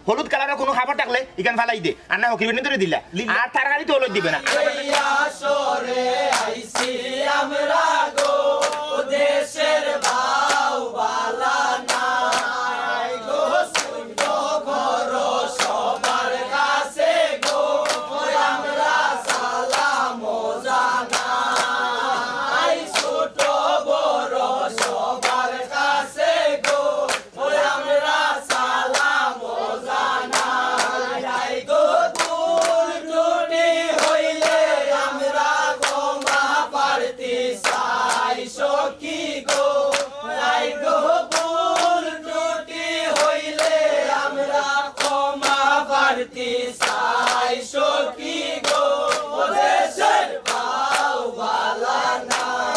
হলুদ কালারের কোনো খাবার থাকলে এখান ফেলাই দে আর না হকির ধরে দিলা আর তার গাড়ি তো হলুদ দিবে না আমরা গো দেশের বাউ বালা নাই গো শুদ্ধ ঘর সবার কাছে গো আমরা সালাম জানাই ছোট বড় সবার কাছে গো আমরা সালাম জানাই গো ভুল ত্রুটি হইলে আমরা ক্ষমা প্রার্থী চাই সখী গো নাই গো ভুল ত্রুটি হইলে আমরা ক্ষমা প্রার্থী চাই সখী গো দেশের বাউ বালা নাই